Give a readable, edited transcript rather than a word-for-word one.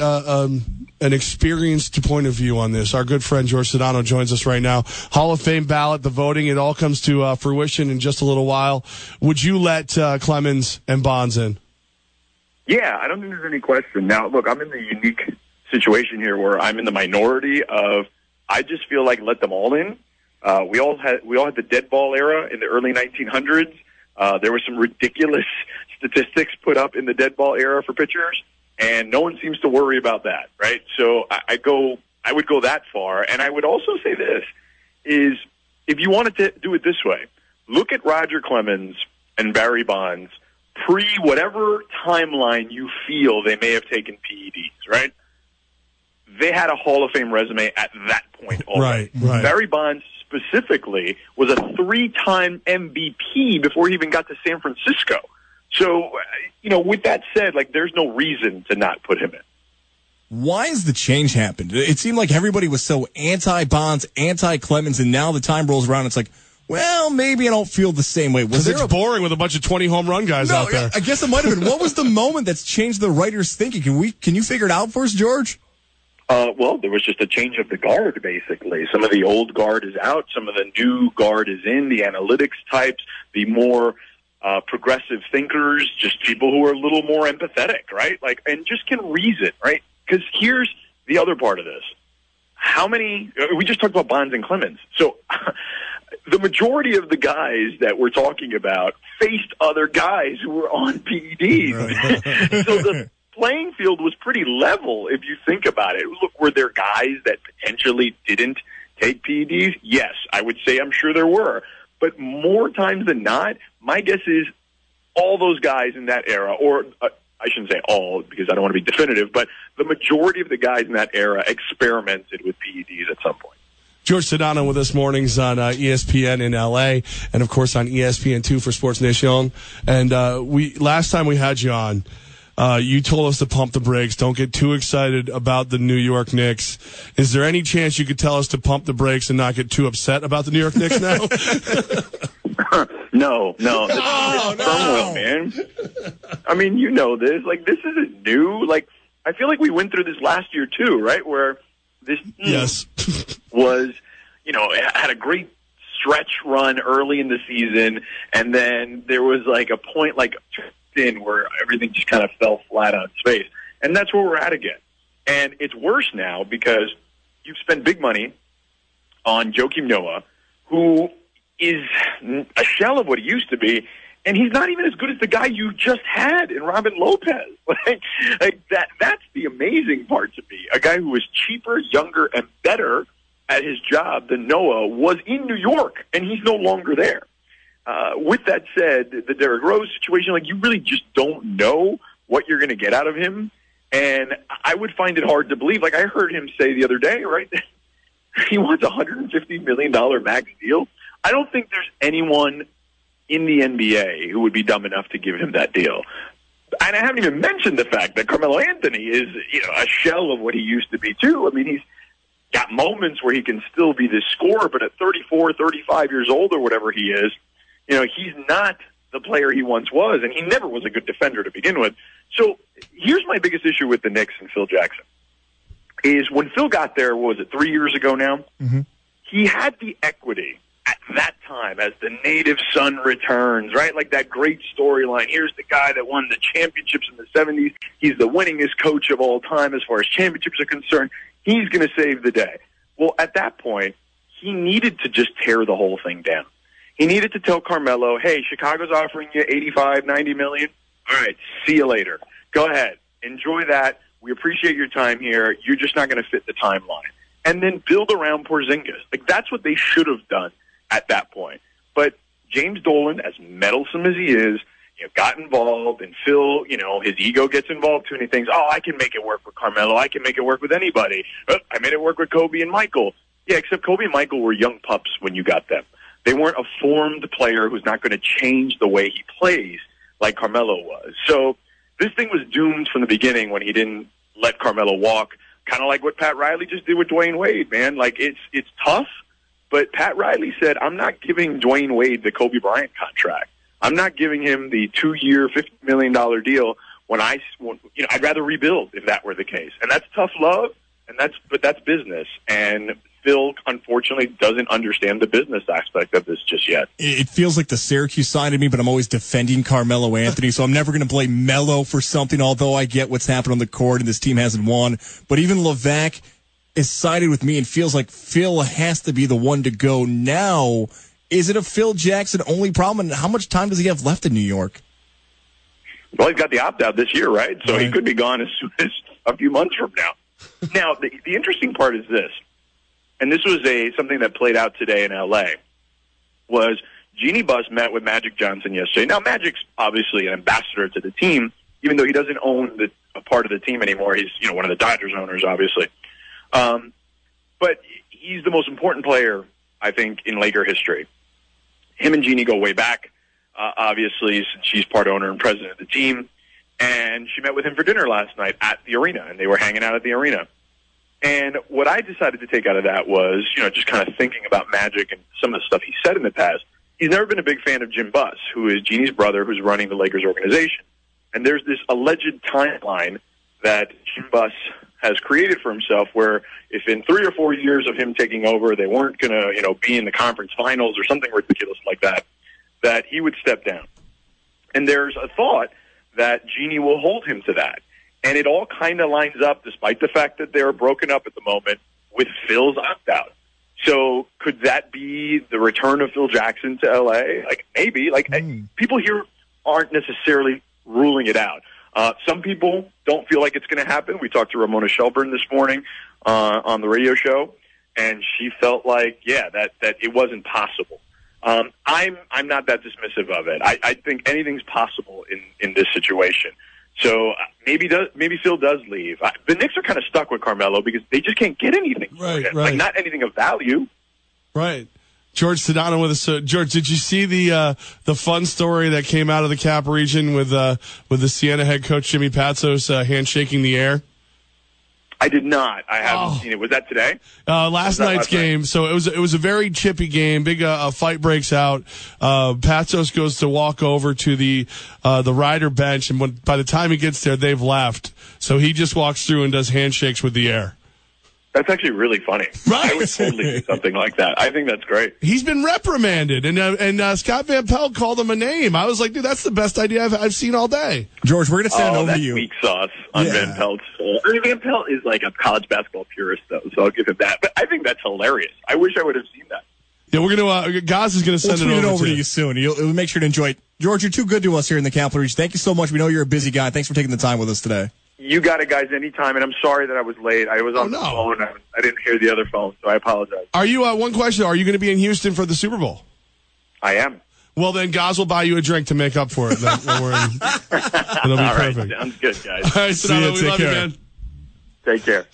an experienced point of view on this. Our good friend George Sedano joins us right now. Hall of Fame ballot, the voting, it all comes to fruition in just a little while. Would you let Clemens and Bonds in? Yeah, I don't think there's any question. Now, look, I'm in the unique situation here where I'm in the minority of, I just feel like let them all in. We all had the dead ball era in the early 1900s. There were some ridiculous statistics put up in the dead ball era for pitchers, and no one seems to worry about that, right? So I would go that far, and I would also say this, is if you wanted to do it this way, look at Roger Clemens and Barry Bonds pre-whatever timeline you feel they may have taken PEDs, right? They had a Hall of Fame resume at that point already. Right. Barry Bonds specifically was a 3-time MVP before he even got to San Francisco. So, with that said, there's no reason to not put him in. Why has the change happened? It seemed like everybody was so anti-Bonds, anti-Clemens, and now the time rolls around, it's like, well, maybe I don't feel the same way. Because it's boring with a bunch of 20 home run guys out there. I guess it might have been. What was the moment that's changed the writers' thinking? Can you figure it out for us, George? Well, there was just a change of the guard, basically. Some of the old guard is out. Some of the new guard is in, the analytics types, the more progressive thinkers, just people who are a little more empathetic, right? And just can reason, right? Because here's the other part of this. We just talked about Bonds and Clemens. So the majority of the guys that we're talking about faced other guys who were on PEDs. Right. So the playing field was pretty level if you think about it. Look, were there guys that potentially didn't take PEDs? Yes, I would say I'm sure there were. But more times than not, my guess is all those guys in that era, or I shouldn't say all because I don't want to be definitive, but the majority of the guys in that era experimented with PEDs at some point. George Sedano with us mornings on ESPN in LA, and of course on ESPN2 for Sports Nation. And last time we had you on, you told us to pump the brakes. Don't get too excited about the New York Knicks. Is there any chance you could tell us to pump the brakes and not get too upset about the New York Knicks now? No. Turmoil, man. I mean, you know this. This isn't new. I feel like we went through this last year too, right? Where this team was, had a great stretch run early in the season, and then there was a point in where everything just kind of fell flat on its face. And that's where we're at again. And it's worse now because you've spent big money on Joakim Noah, who is a shell of what he used to be, and he's not even as good as the guy you just had in Robin Lopez. That's the amazing part to me. A guy who was cheaper, younger, and better at his job than Noah was in New York, and he's no longer there. With that said, the Derrick Rose situation, you really just don't know what you're going to get out of him. And I would find it hard to believe. I heard him say the other day, right? He wants a $150 million max deal. I don't think there's anyone in the NBA who would be dumb enough to give him that deal. And I haven't even mentioned the fact that Carmelo Anthony is, a shell of what he used to be too. I mean, he's got moments where he can still be this scorer, but at 34, 35 years old or whatever he is, he's not the player he once was, and he never was a good defender to begin with. So here's my biggest issue with the Knicks and Phil Jackson, is when Phil got there, what was it, 3 years ago now? Mm-hmm. He had the equity at that time as the native son returns, right? That great storyline. Here's the guy that won the championships in the 70s. He's the winningest coach of all time as far as championships are concerned. He's going to save the day. Well, at that point, he needed to just tear the whole thing down. He needed to tell Carmelo, hey, Chicago's offering you $85, $90 million. All right, see you later. Go ahead. Enjoy that. We appreciate your time here. You're just not going to fit the timeline. And then build around Porzingis. That's what they should have done at that point. But James Dolan, as meddlesome as he is, got involved, and Phil, his ego gets involved too, and he thinks, I can make it work with Carmelo. I can make it work with anybody. I made it work with Kobe and Michael. Yeah, except Kobe and Michael were young pups when you got them. They weren't a formed player who's not going to change the way he plays like Carmelo was. So this thing was doomed from the beginning when he didn't let Carmelo walk, kind of like what Pat Riley just did with Dwayne Wade, man. It's tough, but Pat Riley said, I'm not giving Dwayne Wade the Kobe Bryant contract. I'm not giving him the 2-year, $50 million deal I'd rather rebuild if that were the case. And that's tough love, but that's business. And Phil, unfortunately, doesn't understand the business aspect of this just yet. It feels like the Syracuse side of me, but I'm always defending Carmelo Anthony, so I'm never going to blame Melo for something, although I get what's happened on the court and this team hasn't won. But even Levac is sided with me and feels like Phil has to be the one to go now. Is it a Phil Jackson only problem, and how much time does he have left in New York? Well, he's got the opt-out this year, right? So he could be gone as soon as a few months from now. Now, the interesting part is this, and this was something that played out today in L.A., was Jeannie Buss met with Magic Johnson yesterday. Now, Magic's obviously an ambassador to the team, even though he doesn't own a part of the team anymore. He's one of the Dodgers owners, obviously. But he's the most important player, I think, in Laker history. Him and Jeannie go way back, obviously, since she's part owner and president of the team. And she met with him for dinner last night at the arena, and they were hanging out at the arena. And what I decided to take out of that was, just kind of thinking about Magic and some of the stuff he said in the past. He's never been a big fan of Jim Buss, who is Jeannie's brother, who's running the Lakers organization. And there's this alleged timeline that Jim Buss has created for himself where if in 3 or 4 years of him taking over, they weren't going to, be in the conference finals or something ridiculous like that, that he would step down. And there's a thought that Jeannie will hold him to that. And it all kind of lines up, despite the fact that they're broken up at the moment, with Phil's opt-out. So could that be the return of Phil Jackson to L.A.? Maybe. People here aren't necessarily ruling it out. Some people don't feel like it's going to happen. We talked to Ramona Shelburne this morning on the radio show, and she felt like, that it wasn't possible. I'm not that dismissive of it. I think anything's possible in this situation. So maybe Phil does leave. The Knicks are kind of stuck with Carmelo because they just can't get anything. Right. Not anything of value. Right. George Sedano with us. George, did you see the fun story that came out of the Cap region with the Siena head coach Jimmy Patsos handshaking the air? I did not. I haven't seen it. Was that today? Last night's game. So it was a very chippy game. Big fight breaks out. Patsos goes to walk over to the rider bench, and by the time he gets there, they've left. So he just walks through and does handshakes with the air. That's actually really funny. Right. I would totally do something like that. I think that's great. He's been reprimanded, and Scott Van Pelt called him a name. I was like, dude, that's the best idea I've seen all day. George, we're going to send it over to you. Weak sauce on Van Pelt. Van Pelt is like a college basketball purist, though, so I'll give him that. But I think that's hilarious. I wish I would have seen that. Yeah, we're going to, Gaz is going to send it over to you soon. You'll make sure to enjoy it. George, you're too good to us here in the Capital Region. Thank you so much. We know you're a busy guy. Thanks for taking the time with us today. You got it, guys, anytime, and I'm sorry that I was late. I was on the phone. I didn't hear the other phone, so I apologize. Are you, one question, are you going to be in Houston for the Super Bowl? I am. Well, then Gaz will buy you a drink to make up for it. It'll be All perfect. Right, sounds good, guys. All right, Sedano, we love you, man. Take care.